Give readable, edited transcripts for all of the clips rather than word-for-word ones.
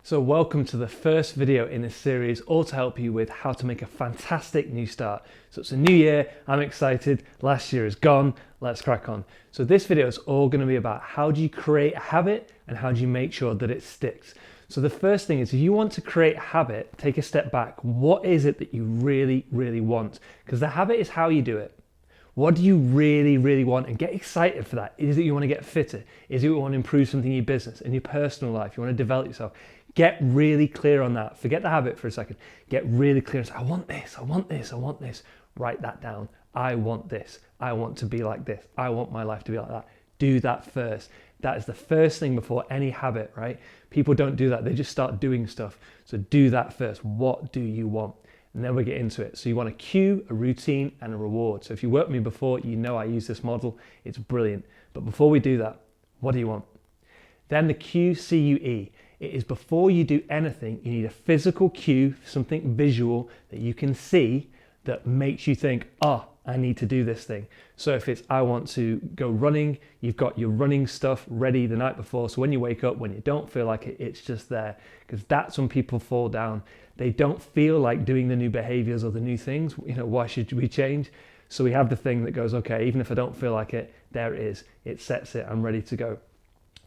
So welcome to the first video in this series, all to help you with how to make a fantastic new start. So it's a new year, I'm excited, last year is gone, let's crack on. So this video is all going to be about how do you create a habit and how do you make sure that it sticks. So the first thing is, if you want to create a habit, take a step back. What is it that you really, really want? Because the habit is how you do it. What do you really, really want? And get excited for that. Is it you want to get fitter? Is it you want to improve something in your business, in your personal life? You want to develop yourself? Get really clear on that. Forget the habit for a second. Get really clear and say, I want this, I want this, I want this. Write that down. I want this. I want to be like this. I want my life to be like that. Do that first. That is the first thing before any habit, right? People don't do that. They just start doing stuff. So do that first. What do you want? And then we get into it. So you want a cue, a routine, and a reward. So if you worked with me before, you know I use this model. It's brilliant. But before we do that, what do you want? Then the cue, C-U-E. It is before you do anything, you need a physical cue, something visual that you can see that makes you think, I need to do this thing. So if it's, I want to go running, you've got your running stuff ready the night before. So when you wake up, when you don't feel like it, it's just there. Because that's when people fall down. They don't feel like doing the new behaviors or the new things. Why should we change? So we have the thing that goes, okay, even if I don't feel like it, there it is. It sets it, I'm ready to go.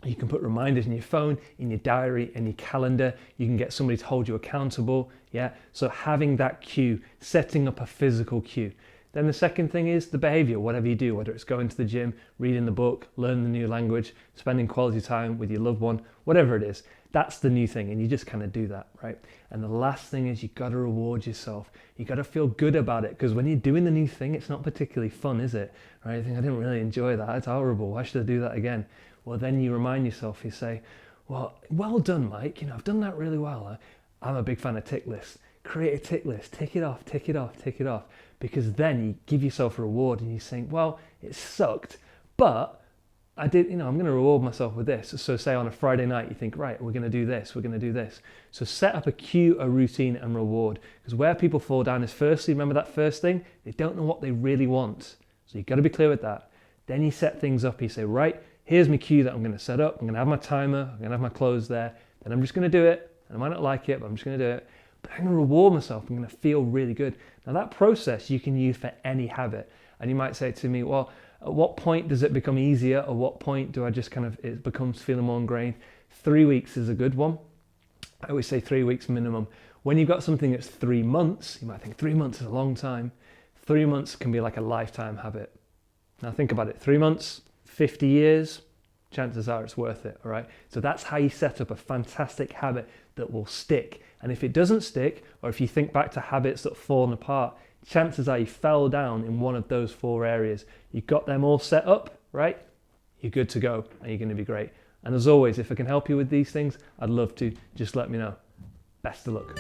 You can put reminders in your phone, in your diary, in your calendar. You can get somebody to hold you accountable. Yeah. So having that cue, setting up a physical cue. Then the second thing is the behavior, whatever you do, whether it's going to the gym, reading the book, learning the new language, spending quality time with your loved one, whatever it is, that's the new thing. And you just kind of do that, right? And the last thing is you got to reward yourself. You got to feel good about it, because when you're doing the new thing, it's not particularly fun, is it? Right? You think, I didn't really enjoy that. It's horrible. Why should I do that again? Well, then you remind yourself, you say, well done, Mike. I've done that really well. I'm a big fan of tick lists. Create a tick list, tick it off, tick it off, tick it off. Because then you give yourself a reward and you think, well, it sucked, but I did, I'm going to reward myself with this. So say on a Friday night, you think, right, we're going to do this, we're going to do this. So set up a cue, a routine, and reward. Because where people fall down is, firstly, remember that first thing? They don't know what they really want. So you've got to be clear with that. Then you set things up, you say, right, here's my cue that I'm going to set up. I'm going to have my timer. I'm going to have my clothes there. Then I'm just going to do it. And I might not like it, but I'm just going to do it. But I'm going to reward myself. I'm going to feel really good. Now that process you can use for any habit. And you might say to me, well, at what point does it become easier? At what point do I just it becomes feeling more ingrained? 3 weeks is a good one. I always say 3 weeks minimum. When you've got something that's 3 months, you might think 3 months is a long time. 3 months can be like a lifetime habit. Now think about it. 3 months, 50 years, chances are it's worth it, all right? So that's how you set up a fantastic habit that will stick. And if it doesn't stick, or if you think back to habits that have fallen apart, chances are you fell down in one of those 4 areas. You got them all set up, right? You're good to go, and you're going to be great. And as always, if I can help you with these things, I'd love to. Just let me know. Best of luck.